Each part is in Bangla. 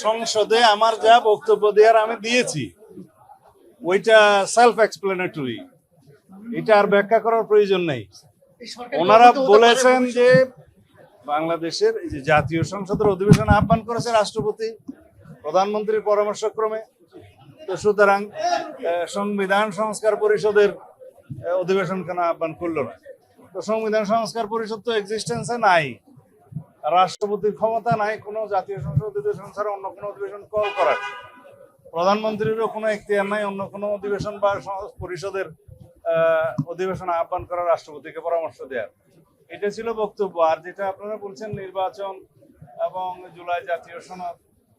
সংসদে আমার যা বক্তব্য দেওয়ার আমি দিয়েছি ওইটা সেলফ এক্সপ্লেনেটরি, এটা আর ব্যাখ্যা করার প্রয়োজন নেই। ওনারা বলেছেন যে বাংলাদেশের এই যে জাতীয় সংসদের অধিবেশন আহ্বান করেছে রাষ্ট্রপতি প্রধানমন্ত্রীর পরামর্শক্রমে, তো সুতরাং সংবিধান সংস্কার পরিষদের অধিবেশন কেন আহ্বান করলো না? তো সংবিধান সংস্কার পরিষদ তো এক্সিস্টেন্সে নাই, রাষ্ট্রপতির ক্ষমতা নাই কোনো জাতীয় সংসদ অধিবেশন ছাড়া অন্য কোনো অধিবেশন কল করার, প্রধানমন্ত্রীরও কোনো এখতিয়ার নাই অন্য কোনো অধিবেশন বা পরিষদের অধিবেশন আহ্বান করার, রাষ্ট্রপতিকে পরামর্শ দেওয়ার। এটা ছিল বক্তব্য। আর যেটা আপনারা বলছেন নির্বাচন এবং জুলাই জাতীয় সনদ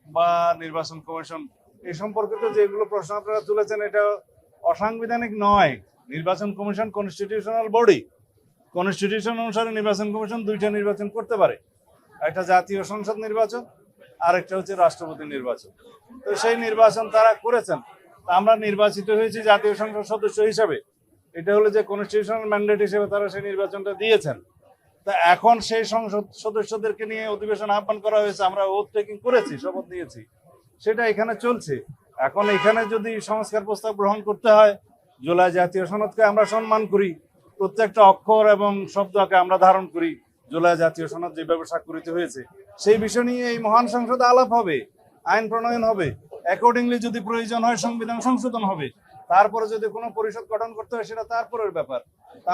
বা নির্বাচন কমিশন, এই সম্পর্কে তো যেগুলো প্রশ্ন আপনারা তুলেছেন এটা অসাংবিধানিক নয়। নির্বাচন কমিশন কনস্টিটিউশনাল বডি, কনস্টিটিউশন অনুসারে নির্বাচন কমিশন দুইটা নির্বাচন করতে পারে, একটা জাতীয় সংসদ নির্বাচন আর একটা হচ্ছে রাষ্ট্রপতি নির্বাচন। তো সেই নির্বাচন তারা করেছেন, আমরা নির্বাচিত হয়েছি জাতীয় সংসদ সদস্য হিসেবে, এটা হলো যে কনস্টিটিউশনাল ম্যান্ডেট হিসেবে তারা সেই নির্বাচনটা দিয়েছেন। তা এখন সেই সংসদ সদস্যদেরকে নিয়ে অধিবেশন আহ্বান করা হয়েছে, আমরা ওথ টেকিং করেছি, শপথ নিয়েছি, সেটা এখানে চলছে। এখন এখানে যদি সংস্কার প্রস্তাব গ্রহণ করতে হয়, জুলাই জাতীয় সনদকে আমরা সম্মান করি, প্রত্যেকটা অক্ষর এবং শব্দকে আমরা ধারণ করি, জুলাই জাতীয় সনদ যেভাবে স্বাক্ষরিত হয়েছে সেই বিষয় নিয়ে এই মহান সংসদে আলাপ হবে, আইন প্রণয়ন হবে, অ্যাকর্ডিংলি যদি প্রয়োজন হয় সংবিধান সংশোধন হবে, তারপরে যদি কোনো পরিষদ গঠন করতে হয় সেটা তারপরের ব্যাপার।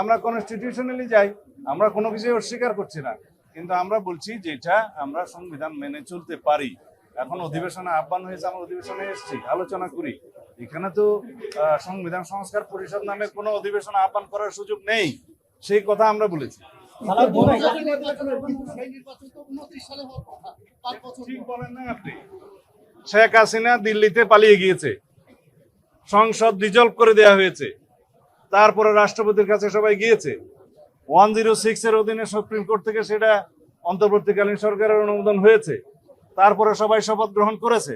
আমরা কনস্টিটিউশনালি যাই, আমরা কোনো কিছু অস্বীকার করছি না, কিন্তু আমরা বলছি যেটা আমরা সংবিধান মেনে চলতে পারি। এখন অধিবেশনে আহ্বান হয়েছে, আমরা অধিবেশনে এসেছি, আলোচনা করি। এখানে তো সংবিধান সংস্কার পরিষদ নামে কোনো অধিবেশন আহ্বান করার সুযোগ নেই, সেই কথা আমরা বলেছি। ঠিক বলেন না আপনি? শেখ হাসিনা দিল্লিতে পালিয়ে গিয়েছে, সংসদ ডিজলভ করে দেওয়া হয়েছে, তারপরে রাষ্ট্রপতির কাছে সবাই গিয়েছে, 106 এর অধীনে সুপ্রিম কোর্ট থেকে সেটা অন্তর্বর্তীকালীন সরকারের অনুমোদন হয়েছে, তারপরে সবাই শপথ গ্রহণ করেছে,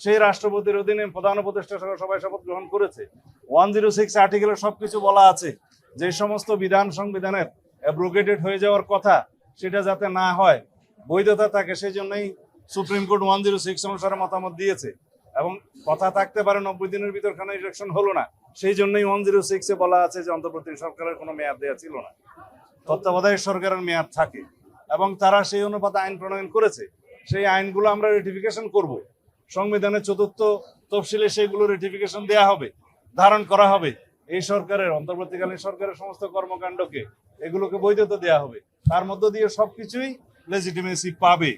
সেই রাষ্ট্রপতির অধীনে প্রধান উপদেষ্টা সহ সবাই শপথ গ্রহণ করেছে। 106 আর্টিকেলে সবকিছু বলা আছে, যে সমস্ত বিধান সংবিধানের অ্যাব্রোগেটেড হয়ে যাওয়ার কথা সেটা যাতে না হয়, বৈধতা থাকে, সেই জন্যই সুপ্রিম কোর্ট 106 অনুসারে মতামত দিয়েছে। এবং কথা থাকতে পারে 90 দিনের ভিতর কোনো ইলেকশন হলো না, সেই জন্যই 106-এ বলা আছে যে অন্তর্বর্তী সরকারের কোনো মেয়াদ দেওয়া ছিল না, তত্ত্বাবধায়ক সরকারের মেয়াদ থাকে, এবং তারা সেই অনুপাতে আইন প্রণয়ন করেছে। সেই আইনগুলো আমরা রেটিফিকেশন করব, সংবিধানের 4th তফসিলে সেইগুলো রেটিফিকেশন দেওয়া হবে, ধারণ করা হবে। এই সরকারের অন্তর্বর্তীকালীন সরকারের সমস্ত কর্মকাণ্ডকে এগুলোকে বৈধতা দেওয়া হবে, তার মধ্য দিয়ে সবকিছুই লেজিটিমেসি পাবে।